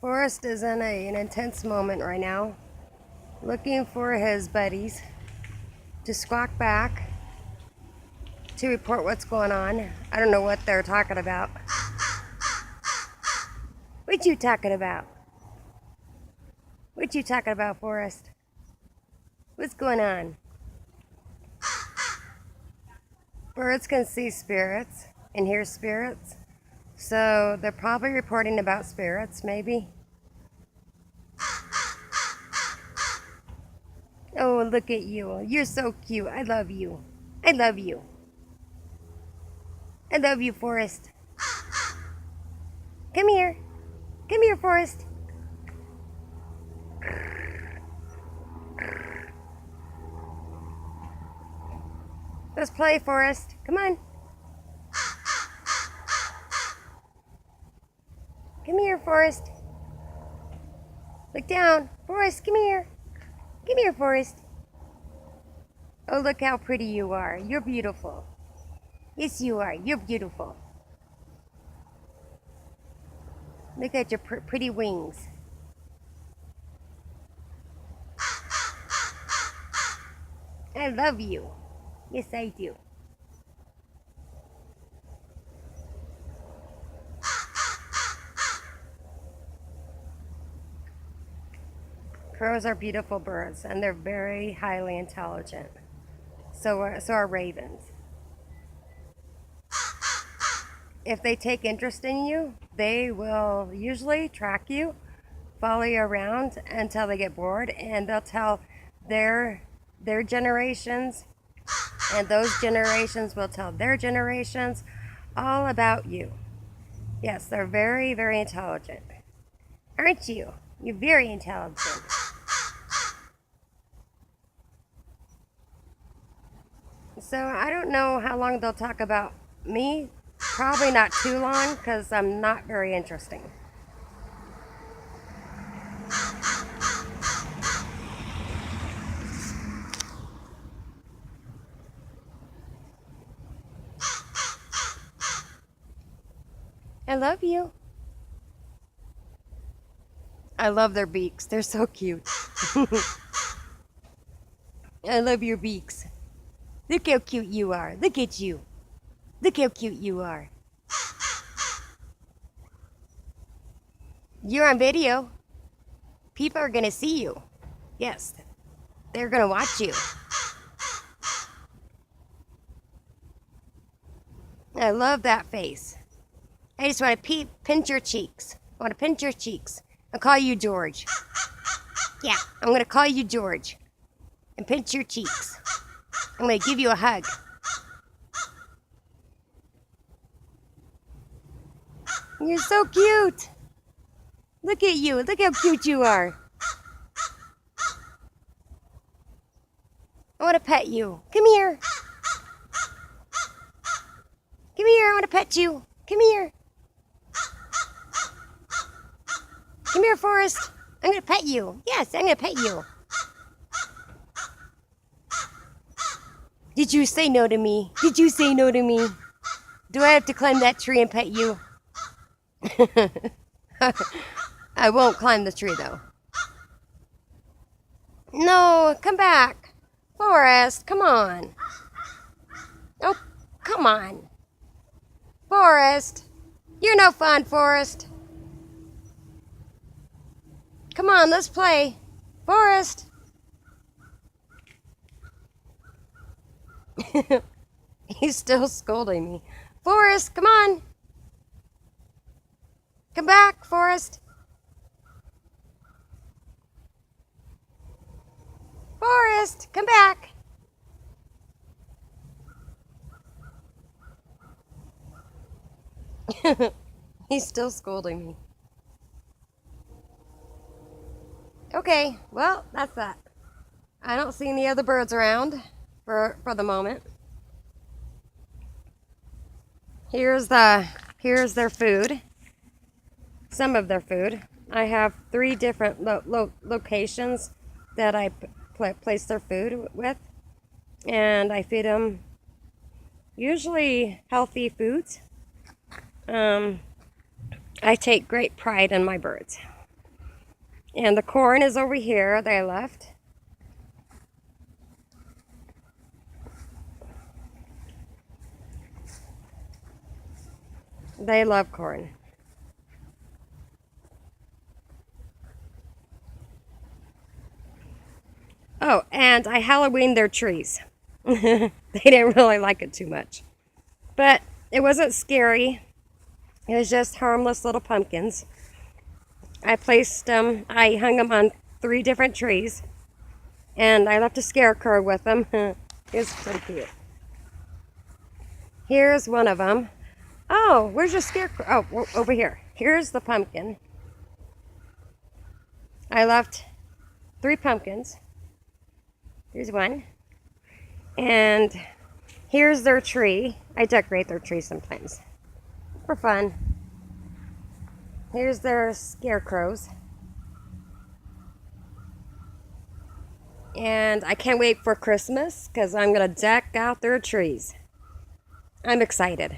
Forrest is in an intense moment right now, looking for his buddies to squawk back to report what's going on. I don't know what they're talking about. What you talking about? What you talking about, Forrest? What's going on? Birds can see spirits and hear spirits, so they're probably reporting about spirits, maybe. Oh, look at you. You're so cute. I love you. I love you. I love you, Forrest. Come here. Come here, Forrest. Let's play, Forrest. Come on. Come here, Forrest. Look down. Forrest, come here. Come here, Forrest. Oh, look how pretty you are. You're beautiful. Yes, you are. You're beautiful. Look at your pretty wings. I love you. Yes, I do. Crows are beautiful birds, and they're very highly intelligent. So are ravens. If they take interest in you, they will usually track you, follow you around until they get bored, and they'll tell their generations, and those generations will tell their generations all about you. Yes, they're very, very intelligent. Aren't you? You're very intelligent. So I don't know how long they'll talk about me. Probably not too long, because I'm not very interesting. I love you. I love their beaks. They're so cute. I love your beaks. Look how cute you are. Look at you. Look how cute you are. You're on video. People are going to see you. Yes, they're going to watch you. I love that face. I just want to pinch your cheeks. I want to pinch your cheeks. I'll call you George. Yeah, I'm going to call you George and pinch your cheeks. I'm going to give you a hug. You're so cute. Look at you. Look how cute you are. I want to pet you. Come here. Come here. I want to pet you. Come here. Come here, Forrest. I'm going to pet you. Yes, I'm going to pet you. Did you say no to me? Did you say no to me? Do I have to climb that tree and pet you? I won't climb the tree, though. No, come back. Forrest, come on. Oh, come on. Forrest. You're no fun, Forrest. Come on, let's play. Forrest. He's still scolding me. Forrest, come on. Come back, Forrest. Forrest, come back. He's still scolding me. Okay, well, that's that. I don't see any other birds around for the moment. Here's their food. Some of their food. I have 3 different locations that I place their food with, and I feed them usually healthy foods. I take great pride in my birds. And the corn is over here that I left. They love corn. Oh, and I Halloweened their trees. They didn't really like it too much. But it wasn't scary. It was just harmless little pumpkins. I hung them on 3 different trees. And I left a scarecrow with them. It's pretty cute. Here's one of them. Oh, where's your scarecrow? Oh, over here. Here's the pumpkin. I left 3 pumpkins. Here's one. And here's their tree. I decorate their tree sometimes for fun. Here's their scarecrows. And I can't wait for Christmas because I'm going to deck out their trees. I'm excited.